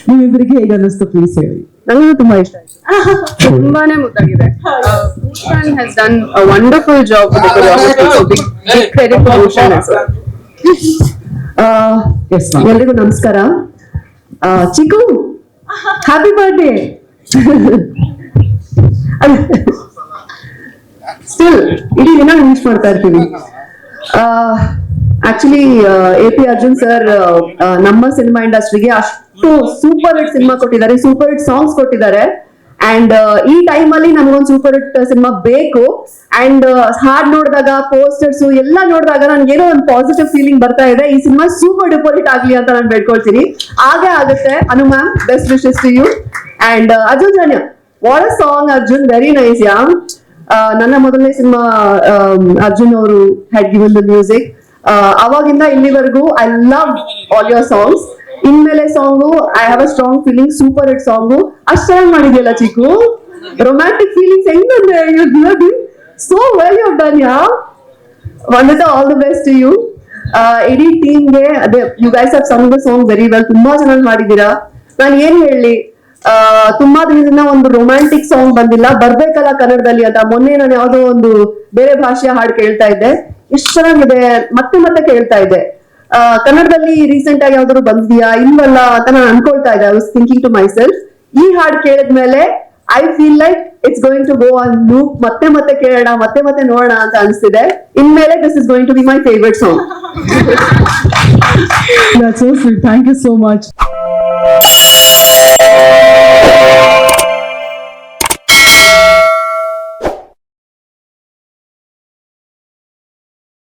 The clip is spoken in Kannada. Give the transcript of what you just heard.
ನಿಮ್ಮಿಬ್ಬರಿಗೆ ಹೇಗೆ ಅನ್ನಿಸ್ತು ಪ್ಲೀಸ್ ಹೇಳಿ. ನನಗೂ ತುಂಬಾ ಇಷ್ಟ ಆಯ್ತು. ತುಂಬಾನೇ ಮುದ್ದಾಗಿದೆ. Bhushan has done a wonderful job with the choreography. So big credit to Bhushan as well. Yes ma'am. ಎಲ್ರಿಗೂ ನಮಸ್ಕಾರ. ಚಿಕ್ಕು ಹ್ಯಾಪಿ ಬರ್ಡೇ. ಸ್ಟಿಲ್ ಇಡೀ ದಿನ ವಿಶ್ ಮಾಡ್ತಾ ಇರ್ತೀವಿ. ಆಕ್ಚುಲಿ AP ಅರ್ಜುನ್ ಸರ್ ನಮ್ಮ ಸಿನಿಮಾ ಇಂಡಸ್ಟ್ರಿಗೆ ಅಷ್ಟು ಸೂಪರ್ ಹಿಟ್ ಸಿನಿಮಾ ಕೊಟ್ಟಿದ್ದಾರೆ, ಸೂಪರ್ ಹಿಟ್ ಸಾಂಗ್ಸ್ ಕೊಟ್ಟಿದ್ದಾರೆ. ಅಂಡ್ ಈ ಟೈಮ್ ಅಲ್ಲಿ ನಮ್ಗೊಂದು ಸೂಪರ್ ಹಿಟ್ ಸಿನಿಮಾ ಬೇಕು. ಅಂಡ್ ಹಾಡ್ ನೋಡಿದಾಗ, ಪೋಸ್ಟರ್ಸ್ ಎಲ್ಲ ನೋಡಿದಾಗ ನನ್ಗೇನೋ ಒಂದು ಪಾಸಿಟಿವ್ ಫೀಲಿಂಗ್ ಬರ್ತಾ ಇದೆ. ಈ ಸಿನಿಮಾ ಸೂಪರ್ ಡೂಪರ್ ಹಿಟ್ ಆಗ್ಲಿ ಅಂತ ನಾನು ಬೇಡ್ಕೊಳ್ತೀನಿ. ಹಾಗೆ ಆಗುತ್ತೆ. Anu ma'am, best wishes to you. And Arjun Janya, what a song Arjun, very nice. Yeah ನನ್ನ ಮೊದಲನೇ ಸಿನಿಮಾ ಅರ್ಜುನ್ ಅವರು ಹ್ಯಾಡ್ ಗಿವನ್ ದ ಮ್ಯೂಸಿಕ್. ಅವಾಗಿಂದ ಇಲ್ಲಿವರೆಗೂ I love all your songs. ಇನ್ಮೇಲೆ song I have a strong feeling, super hit song. ಅಷ್ಟು ಚೆನ್ನಾಗಿ ಮಾಡಿದ್ಯಲ್ಲ ಚಿಕ್ಕು. ರೊಮ್ಯಾಂಟಿಕ್ ಫೀಲಿಂಗ್ಸ್ ಹೆಂಗ್ ಬಂದ್ರೆ so well you done. Yeah Vandita, all the best to you. ಇಡೀ ಟೀಮ್ಗೆ ಅದೇ you guys have sung the song very well. ತುಂಬಾ ಚೆನ್ನಾಗಿ ಮಾಡಿದೀರಾ. ನಾನು ಏನ್ ಹೇಳಿ, ತುಂಬಾ ದಿನದಿಂದ ಒಂದು ರೊಮ್ಯಾಂಟಿಕ್ ಸಾಂಗ್ ಬಂದಿಲ್ಲ, ಬರ್ಬೇಕಲ್ಲ ಕನ್ನಡದಲ್ಲಿ ಅಂತ. ಮೊನ್ನೆ ನಾನು ಯಾವ್ದೋ ಒಂದು ಬೇರೆ ಭಾಷೆಯ ಹಾಡು ಕೇಳ್ತಾ ಇದ್ದೆ, ಎಷ್ಟು ಚೆನ್ನಾಗಿದೆ, ಮತ್ತೆ ಮತ್ತೆ ಕೇಳ್ತಾ ಇದ್ದೆ. ಕನ್ನಡದಲ್ಲಿ ರೀಸೆಂಟ್ ಆಗಿ ಯಾವ್ದಾದ್ರು ಬಂದಿದ್ಯಾ ಇಲ್ವಲ್ಲ ಅಂತ ನಾನು ಅನ್ಕೊಳ್ತಾ ಇದ್ದೆ. I was thinking to myself, ಈ ಹಾಡು ಕೇಳಿದ್ಮೇಲೆ I feel like it's going to go on loop. ಮತ್ತೆ ಮತ್ತೆ ಕೇಳೋಣ, ಮತ್ತೆ ಮತ್ತೆ ನೋಡೋಣ ಅಂತ ಅನಿಸ್ತಿದೆ. ಇನ್ಮೇಲೆ this is going to be my favourite song. That's so sweet. Thank you so much.